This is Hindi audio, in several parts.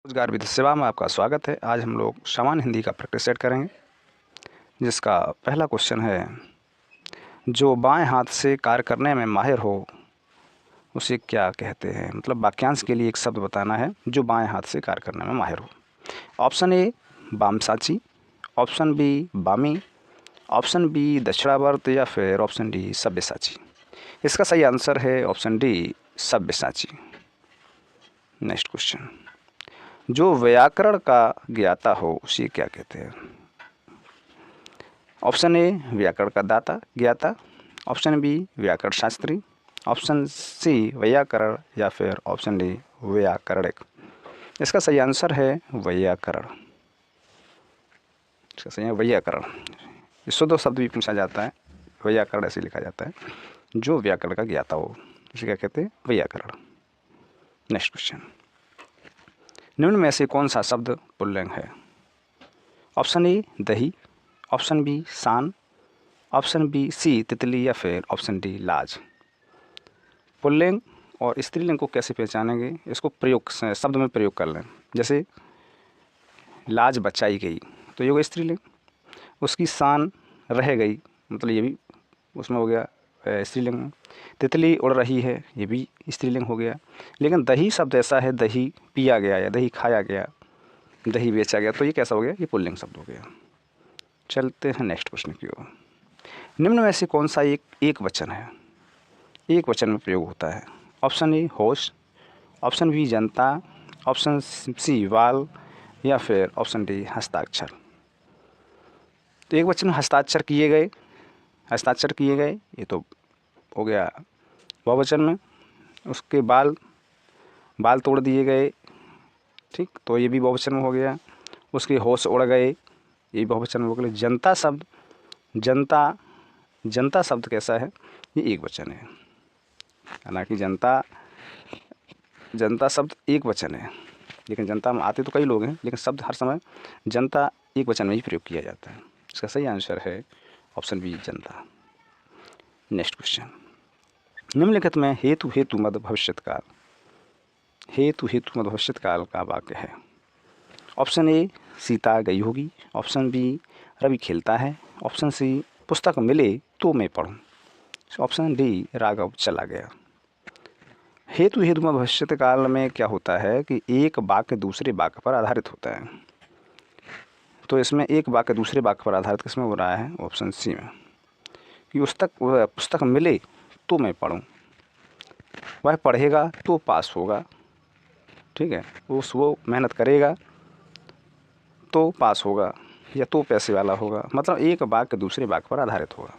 रोजगार विधि सेवा में आपका स्वागत है। आज हम लोग सामान्य हिंदी का प्रैक्टिस सेट करेंगे, जिसका पहला क्वेश्चन है, जो बाएं हाथ से कार्य करने में माहिर हो उसे क्या कहते हैं। मतलब वाक्यांश के लिए एक शब्द बताना है जो बाएं हाथ से कार्य करने में माहिर हो। ऑप्शन ए वामसाची, ऑप्शन बी वामी, ऑप्शन बी दक्षिणावर्त या फिर ऑप्शन डी सब्यसाची। इसका सही आंसर है option D Sabyasachi. Next question, जो व्याकरण का ज्ञाता हो उसे क्या कहते हैं। ऑप्शन ए व्याकरण का दाता ज्ञाता, ऑप्शन बी व्याकरण शास्त्री, ऑप्शन सी व्याकरण या फिर ऑप्शन डी व्याकरणिक। इसका सही आंसर है व्याकरण। इसका सही है व्याकरण। इस शुद्ध शब्द भी पूछा जाता है, व्याकरण ऐसे लिखा जाता है। जो व्याकरण का ज्ञाता हो उसे क्या कहते हैं, व्याकरण। नेक्स्ट क्वेश्चन, निम्न में से कौन सा शब्द पुल्लिंग है। ऑप्शन ए दही, ऑप्शन बी शान, ऑप्शन बी सी तितली या फिर ऑप्शन डी लाज। पुल्लिंग और स्त्रीलिंग को कैसे पहचानेंगे, इसको प्रयोग शब्द में प्रयोग कर लें। जैसे लाज बचाई गई तो ये हो गया स्त्रीलिंग, उसकी शान रह गई मतलब ये भी उसमें हो गया स्त्रीलिंग। तितली उड़ रही है ये भी स्त्रीलिंग हो गया। लेकिन दही शब्द ऐसा है, दही पिया गया या दही खाया गया, दही बेचा गया, तो ये कैसा हो गया, ये पुल्लिंग शब्द हो गया। चलते हैं नेक्स्ट क्वेश्चन की ओर। निम्न में से कौन सा एक वचन है, एक वचन में प्रयोग होता है। ऑप्शन ए होश, ऑप्शन बी जनता, ऑप्शन सी वाल या फिर ऑप्शन डी हस्ताक्षर। तो एक वचन में हस्ताक्षर किए गए ये तो हो गया बहुवचन में। उसके बाल तोड़ दिए गए, ठीक, तो ये भी बहुवचन में हो गया। उसके होश उड़ गए ये बहुवचन में हो गया। जनता शब्द कैसा है, ये एक वचन है। हालांकि जनता शब्द एक वचन है, लेकिन जनता में आते तो कई लोग हैं, लेकिन शब्द हर समय जनता एक वचन में ही प्रयोग किया जाता है। इसका सही आंसर है ऑप्शन बी जनता। नेक्स्ट क्वेश्चन, निम्नलिखित में हेतु मध्य भविष्यत काल का वाक्य है। ऑप्शन ए सीता गई होगी, ऑप्शन बी रवि खेलता है, ऑप्शन सी पुस्तक मिले तो मैं पढ़ूं, ऑप्शन डी राघव चला गया। हेतु में भविष्यत काल में क्या होता है कि एक वाक्य दूसरे वाक्य पर आधारित होता है। तो इसमें एक वाक्य दूसरे वाक्य पर आधारित किसमें हो रहा है, ऑप्शन सी में, कि पुस्तक मिले तो मैं पढ़ूं, वह पढ़ेगा तो पास होगा, ठीक है, वो मेहनत करेगा तो पास होगा या तो पैसे वाला होगा। मतलब एक वाक्य दूसरे वाक्य पर आधारित होगा।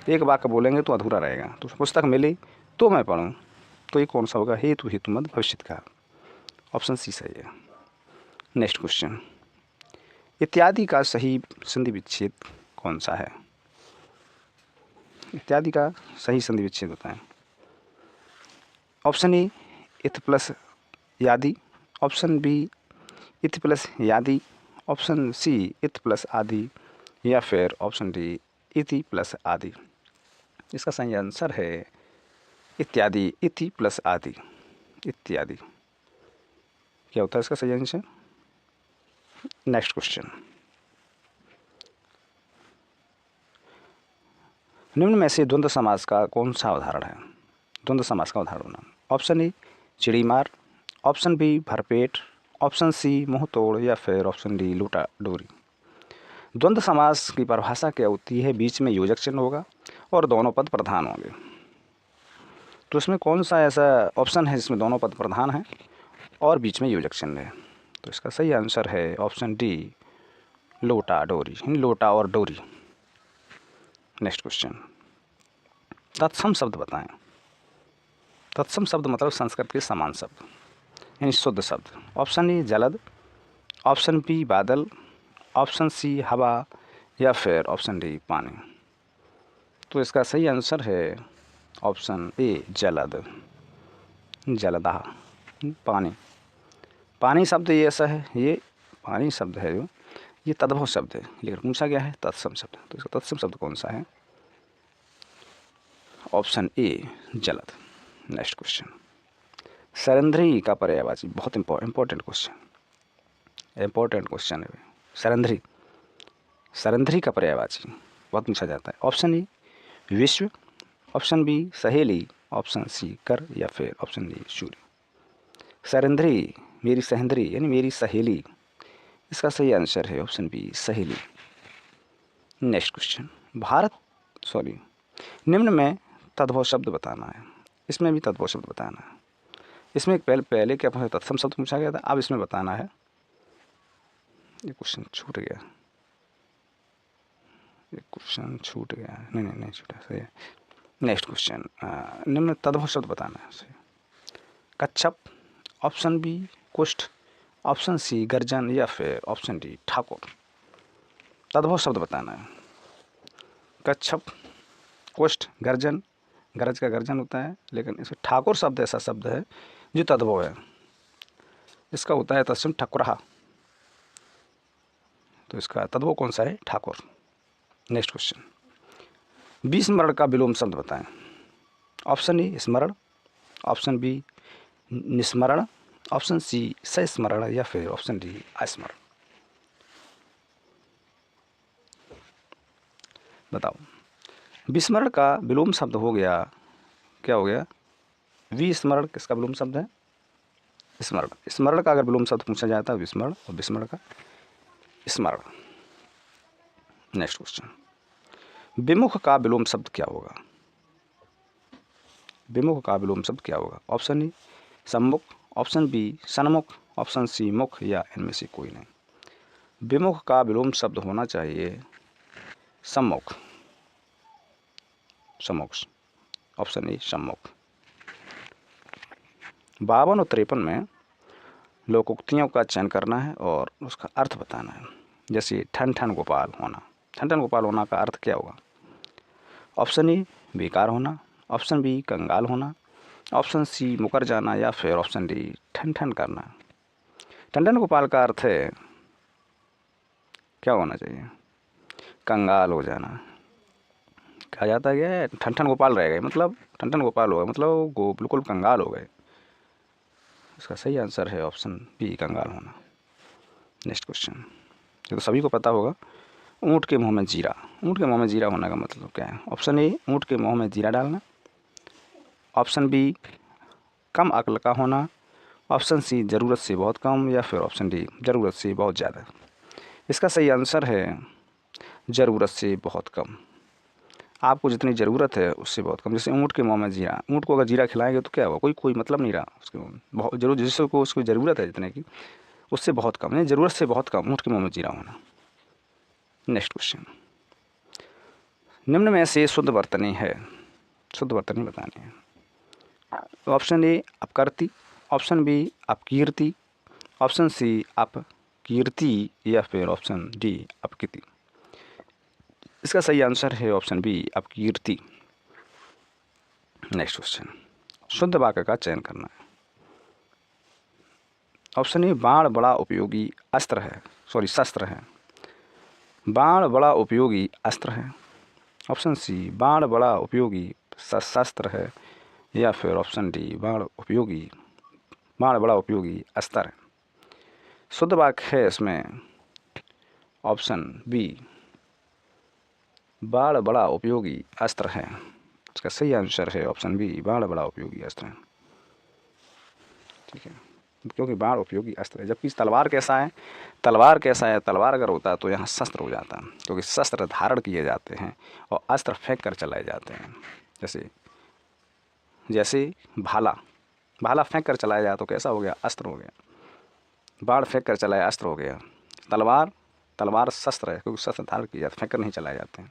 एक वाक्य बोलेंगे तो अधूरा रहेगा। तो पुस्तक मिले तो मैं पढ़ूं, तो ये कौन सा होगा, हेतु मध्य भविष्यत काल, ऑप्शन सी सही है। नेक्स्ट क्वेश्चन, इत्यादि का सही संधि विच्छेद कौन सा है। इत्यादि का सही संधि विच्छेद होता है। ऑप्शन ए इथ प्लस यादि, ऑप्शन बी इथ प्लस यादि, ऑप्शन सी इथ प्लस आदि या फिर ऑप्शन डी इति प्लस आदि। इसका सही आंसर है इत्यादि, इति प्लस आदि। इत्यादि क्या होता है इसका सही आंसर। नेक्स्ट क्वेश्चन, निम्न में से द्वंद्व समास का कौन सा उदाहरण है। द्वंद्व समास का उदाहरण होना। ऑप्शन ए चिड़ी मार, ऑप्शन बी भरपेट, ऑप्शन सी मुंह तोड़ या फिर ऑप्शन डी लूटा डोरी। द्वंद्व समास की परिभाषा क्या होती है, बीच में योजक चिन्ह होगा और दोनों पद प्रधान होंगे। तो इसमें कौन सा ऐसा ऑप्शन है जिसमें दोनों पद प्रधान हैं और बीच में योजक चिन्ह है। तो इसका सही आंसर है ऑप्शन डी लोटा डोरी, लोटा और डोरी। नेक्स्ट क्वेश्चन, तत्सम शब्द बताएं। तत्सम शब्द मतलब संस्कृत के समान शब्द यानी शुद्ध शब्द। ऑप्शन ए जलद, ऑप्शन बी बादल, ऑप्शन सी हवा या फिर ऑप्शन डी पानी। तो इसका सही आंसर है ऑप्शन ए जलद, जलदा, पानी। पानी शब्द ये ऐसा है, ये पानी शब्द है जो ये तद्भव शब्द है, लेकिन पूछा गया है तत्सम शब्द। तो इसका तत्सम शब्द कौन सा है, ऑप्शन ए जलद। नेक्स्ट क्वेश्चन, सरेंद्री का पर्यायवाची, बहुत इंपॉर्टेंट क्वेश्चन। इंपॉर्टेंट क्वेश्चन है। सरंध्री, सरंध्री का पर्यायवाची बहुत पूछा जाता है। ऑप्शन ए विश्व, ऑप्शन बी सहेली, ऑप्शन सी कर या फिर ऑप्शन डी सूर्य। सरंध्री, मेरी सहेंद्री यानी मेरी सहेली, इसका सही आंसर है ऑप्शन बी सहेली। नेक्स्ट क्वेश्चन, निम्न में तद्भव शब्द बताना है। इसमें भी तद्भव शब्द बताना है। इसमें पहले क्या तत्सम शब्द पूछा गया था, अब इसमें बताना है। ये क्वेश्चन छूट गया, नहीं छूटा, सही है। नेक्स्ट क्वेश्चन, निम्न तद्भव शब्द बताना है। कच्छप, ऑप्शन बी कुष्ठ, ऑप्शन सी गर्जन या फिर ऑप्शन डी ठाकुर। तद्भव शब्द बताना है। कच्छप, कुष्ठ, गर्जन, गरज का गर्जन होता है, लेकिन इसमें ठाकुर शब्द ऐसा शब्द है जो तद्भव है। इसका होता है तत्सम ठकुरहा, तो इसका तद्भव कौन सा है? ठाकुर। नेक्स्ट क्वेश्चन, विस्मरण का विलोम शब्द बताएं। ऑप्शन ए स्मरण, ऑप्शन बी निस्मरण, ऑप्शन सी संस्मरण या फिर ऑप्शन डी अस्मरण। बताओ, विस्मरण का विलोम शब्द हो गया, क्या हो गया? विस्मरण किसका विलोम शब्द है? स्मरण। स्मरण का अगर विलोम शब्द पूछा जाता है विस्मरण, और विस्मरण का स्मरण। नेक्स्ट क्वेश्चन, विमुख का विलोम शब्द क्या होगा? विमुख का विलोम शब्द क्या होगा? ऑप्शन ए सम्मुख, ऑप्शन बी सन्मुख, ऑप्शन सी मुख या इनमें से कोई नहीं। विमुख का विलोम शब्द होना चाहिए सम्मुख, ऑप्शन ए सम्मुख। 52 और 53 में लोकोक्तियों का चयन करना है और उसका अर्थ बताना है। जैसे ठन ठन गोपाल होना, ठन ठन गोपाल होना का अर्थ क्या होगा? ऑप्शन ए बेकार होना, ऑप्शन बी कंगाल होना, ऑप्शन सी मुकर जाना या फिर ऑप्शन डी ठन ठन करना। ठन ठन गोपाल का अर्थ है क्या होना चाहिए? कंगाल हो जाना। कहा जाता है कि ठन ठन गोपाल रह गए, मतलब ठन ठन गोपाल हो गए, मतलब वो बिल्कुल कंगाल हो गए। इसका सही आंसर है ऑप्शन बी कंगाल होना। नेक्स्ट क्वेश्चन, ये तो सभी को पता होगा, ऊँट के मुंह में जीरा। ऊँट के मुंह में जीरा होने का मतलब क्या है? ऑप्शन ए ऊँट के मुंह में जीरा डालना, ऑप्शन बी कम अक्ल का होना, ऑप्शन सी ज़रूरत से बहुत कम या फिर ऑप्शन डी ज़रूरत से बहुत ज़्यादा। इसका सही आंसर है ज़रूरत से बहुत कम। आपको जितनी ज़रूरत है उससे बहुत कम। जैसे ऊँट के मुंह में जीरा, ऊँट को अगर जीरा खिलाएंगे तो क्या होगा? कोई मतलब नहीं रहा उसके मुंह में। बहुत जरूर जिसको उसको ज़रूरत है जितने की, उससे बहुत कम, नहीं ज़रूरत से बहुत कम ऊँट के मुंह में जीरा होना। नेक्स्ट क्वेश्चन, निम्न में से शुद्ध वर्तनी है, शुद्ध वर्तनी बतानी है। ऑप्शन ए अपकीर्ति, ऑप्शन बी अपकीर्ति, ऑप्शन सी अपकीर्ति या फिर ऑप्शन डी अपकीर्ति। इसका सही आंसर है ऑप्शन बी अपकीर्ति। नेक्स्ट क्वेश्चन, शुद्ध वाक्य का चयन करना है। ऑप्शन ए बाण बड़ा उपयोगी शस्त्र है। बाण बड़ा उपयोगी अस्त्र है। ऑप्शन सी बाण बड़ा उपयोगी शस्त्र है या फिर ऑप्शन डी बाण बड़ा उपयोगी अस्त्र है। शुद्ध वाक्य है इसमें ऑप्शन बी बाण बड़ा उपयोगी अस्त्र है। इसका सही आंसर है ऑप्शन बी बाण बड़ा उपयोगी अस्त्र है। ठीक है, क्योंकि बाण उपयोगी अस्त्र है। जबकि तलवार कैसा है? तलवार अगर होता तो यहाँ शस्त्र हो जाता, क्योंकि शस्त्र धारण किए जाते हैं और अस्त्र फेंक कर चलाए जाते हैं। जैसे भाला फेंक कर चलाया जाए तो कैसा हो गया? अस्त्र हो गया। बाण फेंक कर चलाया अस्त्र हो गया। तलवार शस्त्र है, क्योंकि शस्त्र धारण किए जाते, फेंक कर नहीं चलाए जाते हैं।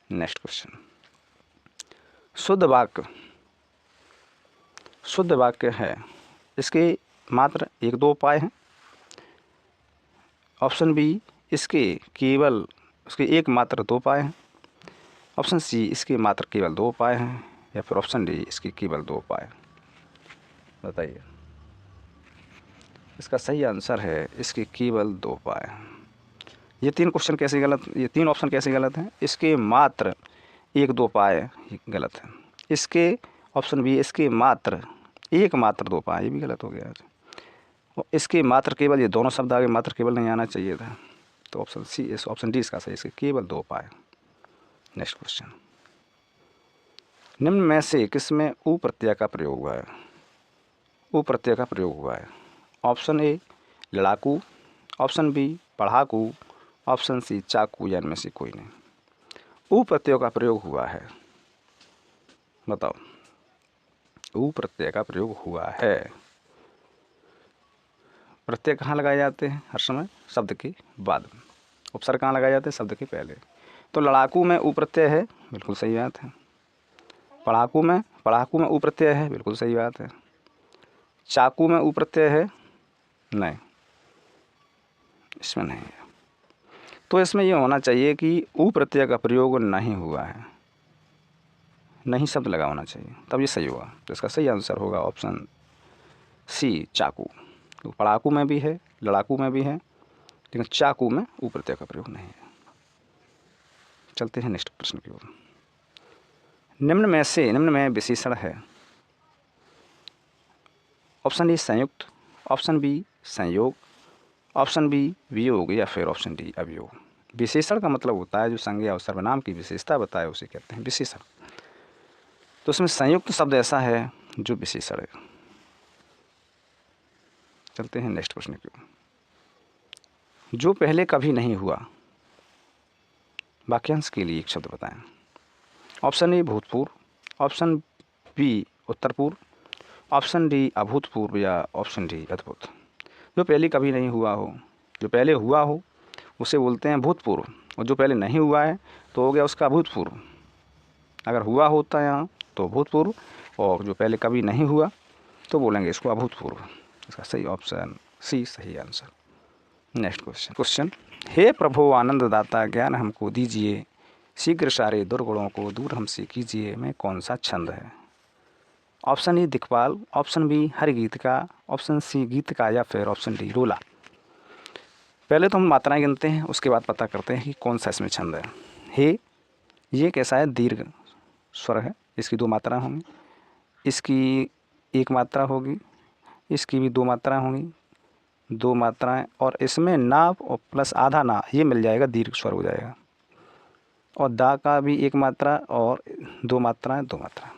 नेक्स्ट क्वेश्चन, शुद्ध वाक्य है, इसके मात्र 1-2 उपाय हैं। ऑप्शन बी इसके एक मात्र 2 उपाय हैं। ऑप्शन सी इसके मात्र केवल 2 उपाय हैं या फिर ऑप्शन डी इसके केवल 2 उपाय। बताइए, इसका सही आंसर है इसके केवल 2 उपाय। ये 3 ऑप्शन कैसे गलत हैं? इसके मात्र 1-2 उपाय गलत है। इसके ऑप्शन बी इसके मात्र 2 उपाय, ये भी गलत हो गया। और इसके मात्र केवल, ये दोनों शब्द आगे मात्र केवल नहीं आना चाहिए था, तो ऑप्शन सी, इस ऑप्शन डी इसका सही, इसके केवल 2 उपाय। नेक्स्ट क्वेश्चन, निम्न में से किसमें उ प्रत्यय का प्रयोग हुआ है? उ प्रत्यय का प्रयोग हुआ है। ऑप्शन ए लड़ाकू, ऑप्शन बी पढ़ाकू, ऑप्शन सी चाकू, या इनमें से कोई नहीं। उ प्रत्यय का प्रयोग हुआ है, बताओ। उ प्रत्यय का प्रयोग हुआ है। प्रत्यय कहाँ लगाए जाते हैं? हर समय शब्द के बाद में। उपसर्ग कहाँ लगाए जाते हैं? शब्द के पहले। तो लड़ाकू में उ प्रत्यय है, बिल्कुल सही बात है। पढ़ाकू में उ प्रत्यय है, बिल्कुल सही बात है। चाकू में उ प्रत्यय है, नहीं, इसमें नहीं है। तो इसमें यह होना चाहिए कि उ प्रत्यय का प्रयोग नहीं हुआ है, नहीं शब्द लगा होना चाहिए, तब ये सही होगा। तो इसका सही आंसर होगा ऑप्शन सी चाकू। तो पढ़ाकू में भी है, लड़ाकू में भी है, लेकिन चाकू में उ प्रत्यय का प्रयोग नहीं है। चलते हैं नेक्स्ट प्रश्न की ओर। निम्न में विशेषण है। ऑप्शन ए संयुक्त, ऑप्शन बी संयोग, ऑप्शन बी वियोग, या फिर ऑप्शन डी अवियोग। विशेषण का मतलब होता है जो संज्ञा और सर्वनाम की विशेषता बताए उसे कहते हैं विशेषण। तो उसमें संयुक्त शब्द ऐसा है जो विशेषण है। चलते हैं नेक्स्ट प्रश्न की ओर। जो पहले कभी नहीं हुआ, वाक्यांश के लिए एक शब्द बताएं। ऑप्शन ए भूतपूर्व, ऑप्शन बी उत्तर पूर्व, ऑप्शन डी अभूतपूर्व, या ऑप्शन डी अद्भुत। जो पहले कभी नहीं हुआ हो, जो पहले हुआ हो उसे बोलते हैं भूतपूर्व, और जो पहले नहीं हुआ है तो हो गया उसका अभूतपूर्व। अगर हुआ होता यहाँ तो भूतपूर्व, और जो पहले कभी नहीं हुआ तो बोलेंगे इसको अभूतपूर्व। इसका सही ऑप्शन सी सही आंसर। नेक्स्ट क्वेश्चन, हे प्रभु आनंददाता ज्ञान हमको दीजिए, शीघ्र सारे दुर्गुणों को दूर हमसे कीजिए, में कौन सा छंद है? ऑप्शन ए दिक्पाल, ऑप्शन बी हर गीत का, ऑप्शन सी गीत का, या फिर ऑप्शन डी रोला। पहले तो हम मात्राएं गिनते हैं, उसके बाद पता करते हैं कि कौन सा इसमें छंद है। हे ये कैसा है? दीर्घ स्वर है, इसकी 2 मात्राएं होंगी, इसकी 1 मात्रा होगी, इसकी भी 2 मात्राएं होंगी, 2 मात्राएं, और इसमें ना और प्लस आधा ना, ये मिल जाएगा, दीर्घ स्वर हो जाएगा। और दा का भी 1 मात्रा और 2 मात्राएं, 2 मात्रा।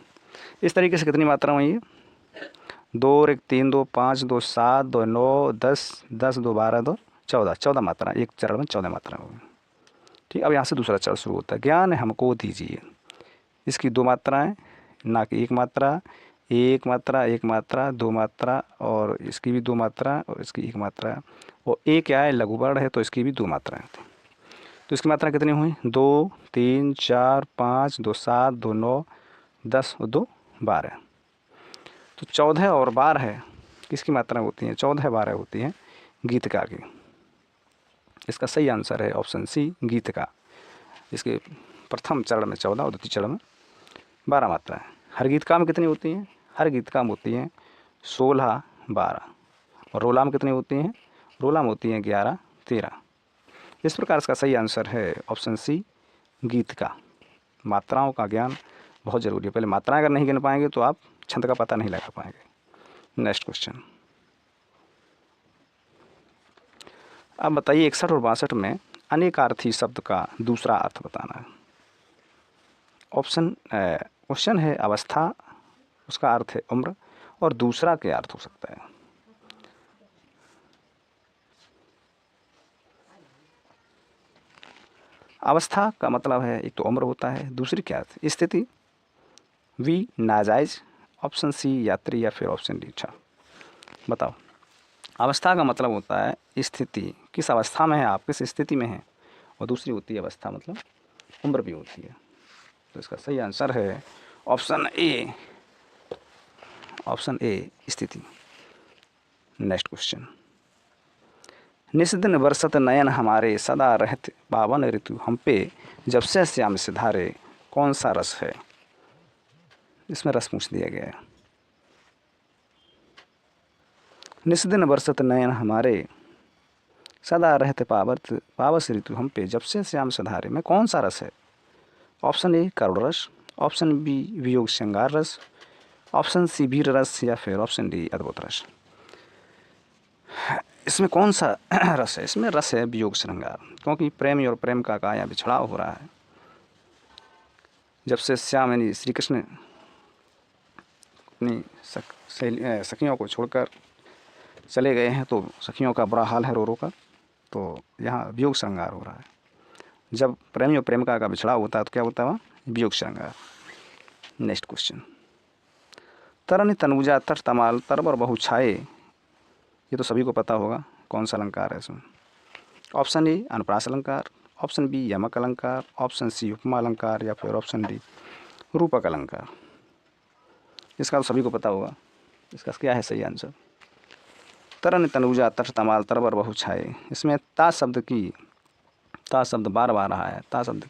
इस तरीके से कितनी मात्रा हुई है? 2 और 1 3, 2 5, 2 7, 2 9, 10, 10 2 12, 2 14, 14 मात्रा। एक चरण में 14 मात्रा होगी। ठीक, अब यहाँ से दूसरा चरण शुरू होता है। ज्ञान हमको दीजिए, इसकी 2 मात्राएं, ना की 1 मात्रा, 1 मात्रा, 1 मात्रा, 2 मात्रा, और इसकी भी 2 मात्रा, और इसकी 1 मात्रा, और एक क्या है लघु वर्ण है तो इसकी भी 2 मात्राएं। तो इसकी मात्रा कितनी हुई? 2 3 4 5, 2 7, 2 9, 10 और 2 12। तो 14 और 12 किसकी मात्रा होती हैं? 14 12 होती हैं गीतका की। इसका सही आंसर है ऑप्शन सी गीतका। इसके प्रथम चरण में 14 और द्वितीय चरण में 12 मात्राएं। हर गीतका में कितनी होती हैं? हर गीतका में होती हैं 16 12। और रोला में कितनी होती हैं? रोला में होती हैं 11 13। इस प्रकार इसका सही आंसर है ऑप्शन सी गीतका। मात्राओं का ज्ञान बहुत ज़रूरी है। पहले मात्राएं अगर नहीं गिन पाएंगे तो आप छंद का पता नहीं लगा पाएंगे। नेक्स्ट क्वेश्चन, अब बताइए 61 और 62 में अनेकार्थी शब्द का दूसरा अर्थ बताना है। क्वेश्चन है अवस्था, उसका अर्थ है उम्र, और दूसरा क्या अर्थ हो सकता है? अवस्था का मतलब है एक तो उम्र होता है, दूसरी क्या अर्थ? स्थिति, वी नाजायज, ऑप्शन सी यात्री, या फिर ऑप्शन डी इच्छा। बताओ। अवस्था का मतलब होता है स्थिति, किस अवस्था में है आप, किस स्थिति में हैं, और दूसरी होती है अवस्था मतलब उम्र भी होती है। तो इसका सही आंसर है ऑप्शन ए स्थिति। नेक्स्ट क्वेश्चन, निस्दिन बरसत नयन हमारे, सदा रहते पावन ऋतु हम पे, जब से श्याम सिधारे, कौन सा रस है? इसमें रस पूछ दिया गया है। निस्दिन बरसत नयन हमारे, सदा रहते पावस ऋतु हम पे, जब से श्याम सिधारे, में कौन सा रस है? ऑप्शन ए करुण रस, ऑप्शन बी वियोग श्रृंगार रस, ऑप्शन सी वीर रस, या फिर ऑप्शन डी अद्भुत रस। इसमें कौन सा रस है? इसमें रस है वियोग श्रृंगार, क्योंकि प्रेमी और प्रेम का यहाँ बिछड़ाव हो रहा है। जब से श्याम यानी श्री कृष्ण अपनी सखियों को छोड़कर चले गए हैं, तो सखियों का बुरा हाल है रो रो कर, तो यहाँ वियोग श्रृंगार हो रहा है। जब प्रेमी और प्रेमिका का बिछड़ाव होता है तो क्या होता है? वहाँ वियोग श्रृंगार। नेक्स्ट क्वेश्चन, तरन तनुजा तट तमाल तरबर बहु छाए, ये तो सभी को पता होगा कौन सा अलंकार है इसमें। ऑप्शन ए अनुप्रास अलंकार, ऑप्शन बी यमक अलंकार, ऑप्शन सी उपमा अलंकार, या फिर ऑप्शन डी रूपक अलंकार। इसका तो सभी को पता होगा, इसका क्या है सही आंसर? तरन तनुजा तट तमाल तरबर बहु छाए। इसमें ता शब्द बार बार रहा है, ता शब्द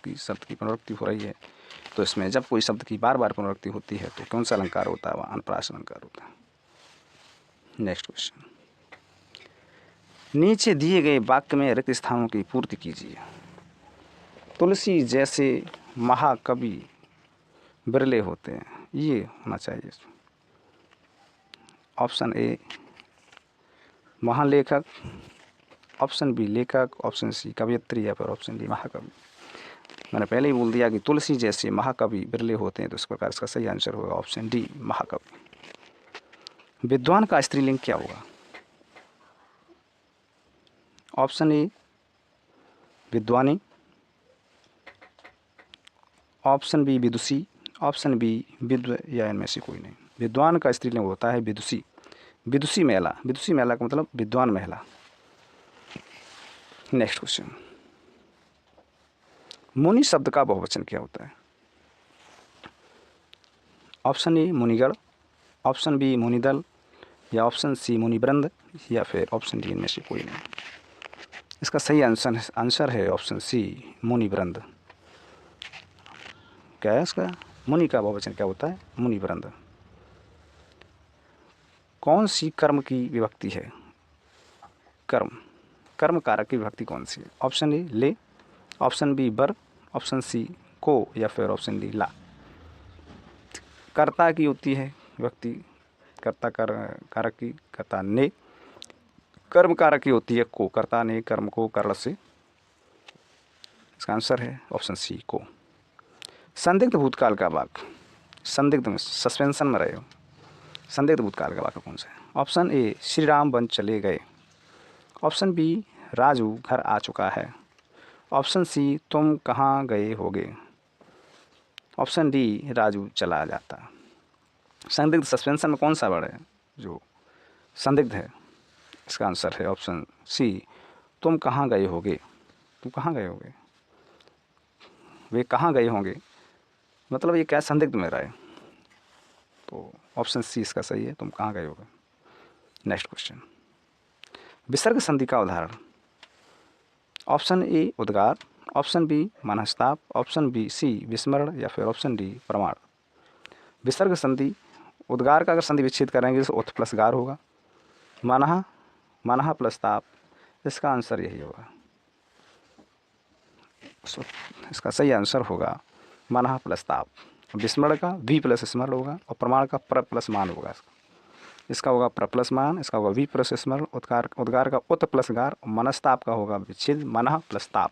की पुनरुक्ति हो रही है, तो इसमें जब कोई शब्द की बार बार पुनरुक्ति होती है तो कौन सा अलंकार होता है? वह अनुप्रास अलंकार होता है। नेक्स्ट क्वेश्चन, नीचे दिए गए वाक्य में रिक्त स्थानों की पूर्ति कीजिए। तुलसी जैसे महाकवि बिरले होते हैं, ये होना चाहिए। ऑप्शन ए महालेखक, ऑप्शन बी लेखक, ऑप्शन सी कवयित्री, या फिर ऑप्शन डी महाकवि। मैंने पहले ही बोल दिया कि तुलसी जैसे महाकवि बिरले होते हैं, तो इस प्रकार इसका सही आंसर होगा ऑप्शन डी महाकवि। विद्वान का स्त्रीलिंग क्या होगा? ऑप्शन ए विद्वानी, ऑप्शन बी विदुषी, ऑप्शन बी विद्व, या इनमें से कोई नहीं। विद्वान का स्त्रीलिंग होता है विदुषी, विदुषी महिला। विदुषी महिला का मतलब विद्वान महिला। नेक्स्ट क्वेश्चन, मुनि शब्द का बहुवचन क्या होता है? ऑप्शन ए मुनिगण, ऑप्शन बी मुनिदल, या ऑप्शन सी मुनिवृंद, या फिर ऑप्शन डी इनमें से कोई नहीं। इसका सही आंसर है ऑप्शन सी मुनिवृंद। क्या है इसका? मुनि का बहुवचन क्या होता है? मुनिवृंद। कौन सी कर्म की विभक्ति है? कर्म कारक की विभक्ति कौन सी है? ऑप्शन ए ले, ऑप्शन बी बर, ऑप्शन सी को, या फिर ऑप्शन डी ला। कर्ता की होती है विभक्ति, कर्ता कारक की, कर्ता ने। कर्म कारक की होती है को, कर्ता ने कर्म को कर्ण से। इसका आंसर है ऑप्शन सी को। संदिग्ध भूतकाल का वाक्य, संदिग्ध में सस्पेंशन में रहे हो, संदिग्ध भूतकाल का वाक्य कौन सा है? ऑप्शन ए श्री राम वन चले गए, ऑप्शन बी राजू घर आ चुका है, ऑप्शन सी तुम कहाँ गए होगे, ऑप्शन डी राजू चला जाता। संदिग्ध सस्पेंशन में कौन सा वर्ड है जो संदिग्ध है? इसका आंसर है ऑप्शन सी तुम कहाँ गए होगे। तुम कहाँ गए होगे, वे कहाँ गए होंगे, मतलब ये क्या संदिग्ध में रहा है, तो ऑप्शन सी इसका सही है, तुम कहाँ गए होगे। नेक्स्ट क्वेश्चन, विसर्ग संधि का उदाहरण। ऑप्शन ए उद्गार, ऑप्शन बी मनहस्ताप, ऑप्शन बी सी विस्मरण, या फिर ऑप्शन डी प्रमाण। विसर्ग संधि, उद्गार का अगर संधि विच्छेद करेंगे तो उथ प्लस गार होगा, मनह प्लस ताप, इसका आंसर यही होगा। इसका सही आंसर होगा मनह प्लस ताप। विस्मरण का वी प्लस स्मरण होगा, और प्रमाण का प्र प्लस मान होगा। इसका होगा प्र प्लस मान, इसका होगा वी प्लस स्मरण, उद्गार का उत प्लस गार, और मनस्ताप का होगा विच्छेद मनः प्लस ताप।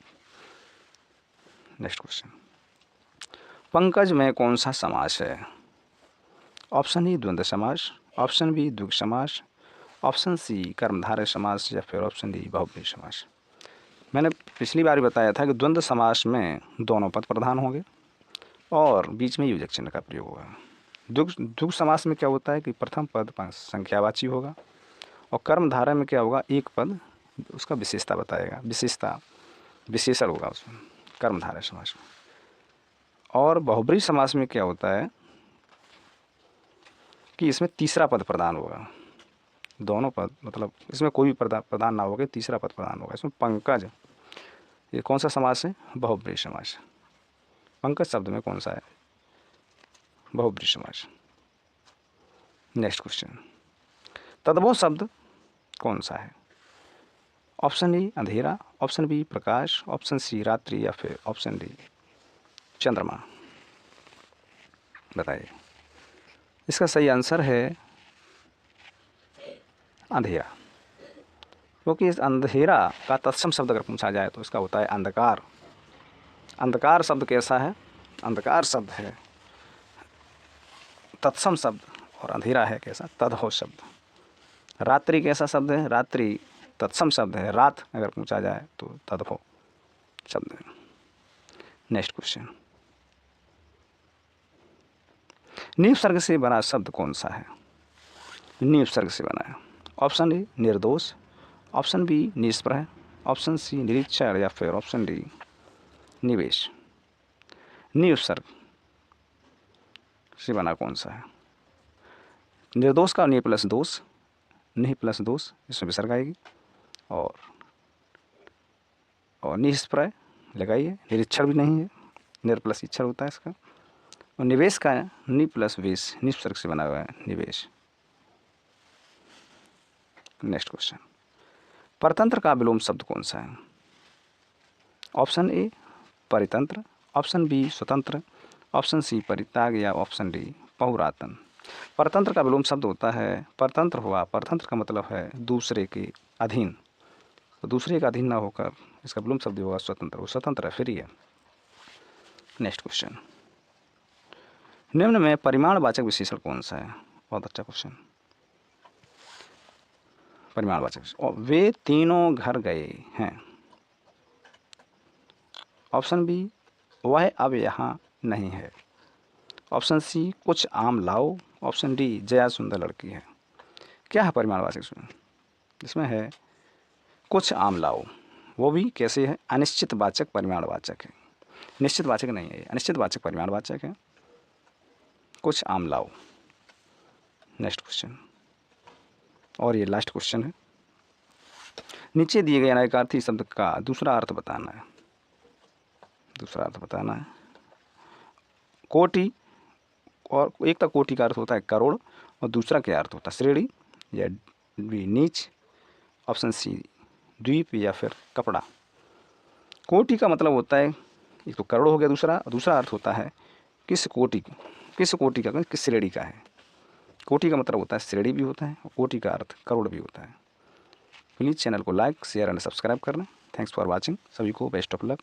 नेक्स्ट क्वेश्चन, पंकज में कौन सा समास है? ऑप्शन ए द्वंद्व समास, ऑप्शन बी द्विगु समास, ऑप्शन सी कर्मधारय समास, या फिर ऑप्शन डी बहुब्रीहि समास। मैंने पिछली बार बताया था कि द्वंद्व समास में दोनों पद प्रधान होंगे और बीच में योजक चिन्ह का प्रयोग होगा। द्विगु समास में क्या होता है कि प्रथम पद संख्यावाची होगा, और कर्मधारय में क्या होगा, एक पद उसका विशेषता बताएगा, विशेषण होगा उसमें कर्मधारय समास में। और बहुब्रीहि समास में क्या होता है कि इसमें तीसरा पद प्रदान होगा। दोनों पद मतलब इसमें कोई भी प्रदान ना होगा, तीसरा पद प्रदान होगा। इसमें पंकज, ये कौन सा समास है? बहुब्रीहि समास। पंकज शब्द में कौन सा है? बहुब्रीहि समास। नेक्स्ट क्वेश्चन, तद्भव शब्द कौन सा है? ऑप्शन ए अंधेरा, ऑप्शन बी प्रकाश, ऑप्शन सी रात्रि, या फिर ऑप्शन डी चंद्रमा। बताइए। इसका सही आंसर है अंधेरा। क्योंकि इस अंधेरा का तत्सम शब्द अगर पूछा जाए तो इसका होता है अंधकार। अंधकार शब्द कैसा है? अंधकार शब्द है तत्सम शब्द, और अंधेरा है कैसा? तद्भव शब्द। रात्रि कैसा शब्द है? रात्रि तत्सम शब्द है, रात अगर पूछा जाए तो तद्भव शब्द है। नेक्स्ट क्वेश्चन, निपसर्ग से बना शब्द कौन सा है? निपसर्ग से बना है। ऑप्शन ए निर्दोष, ऑप्शन बी निष्प्रह, ऑप्शन सी निरीक्षण, या फिर ऑप्शन डी निवेश। निपसर्ग से बना कौन सा है? निर्दोष का नि प्लस दोष, नि प्लस दोष, इसमें विसर्ग आएगी, और निष्प्रय लगाइए, निरीक्षण भी नहीं है, निर प्लस इच्छर होता है इसका, और निवेश का है नि प्लस वेश, निपसर्ग से बना हुआ है निवेश। नेक्स्ट क्वेश्चन, परतंत्र का विलोम शब्द कौन सा है? ऑप्शन ए परितंत्र, ऑप्शन बी स्वतंत्र, ऑप्शन सी परित्याग, या ऑप्शन डी पहुरातन। परतंत्र का विलोम शब्द होता है परतंत्र हुआ। परतंत्र का मतलब है दूसरे के अधीन, तो दूसरे का अधीन ना होकर इसका विलोम शब्द होगा स्वतंत्र। वो स्वतंत्र है, फ्री है। नेक्स्ट क्वेश्चन, निम्न में परिमाणवाचक विशेषण कौन सा है? बहुत अच्छा क्वेश्चन। परिमाणवाचक, वे तीनों घर गए हैं। ऑप्शन बी वह अब यहाँ नहीं है, ऑप्शन सी कुछ आम लाओ, ऑप्शन डी जया सुंदर लड़की है। क्या है परिमाणवाचक इसमें? इसमें है कुछ आम लाओ, वो भी कैसे है? अनिश्चित वाचक परिमाणवाचक है, निश्चित वाचक नहीं है, अनिश्चित वाचक परिमाणवाचक है। कुछ आम लाओ। नेक्स्ट क्वेश्चन, और ये लास्ट क्वेश्चन है। नीचे दिए गए अनेकार्थी शब्द का दूसरा अर्थ बताना है। दूसरा अर्थ बताना है। कोटि, और एक तो कोटि का अर्थ होता है करोड़, और दूसरा क्या अर्थ होता है? श्रेणी या नीच, ऑप्शन सी द्वीप, या फिर कपड़ा। कोटि का मतलब होता है, एक तो करोड़ हो गया दूसरा, और दूसरा अर्थ होता है किस कोटि का, किस श्रेणी का है। कोटि का मतलब होता है श्रेणी भी होता है, और कोटि का अर्थ करोड़ भी होता है। प्लीज़ चैनल को लाइक, शेयर एंड सब्सक्राइब करना। Thanks for watching. सभी को बेस्ट ऑफ लक।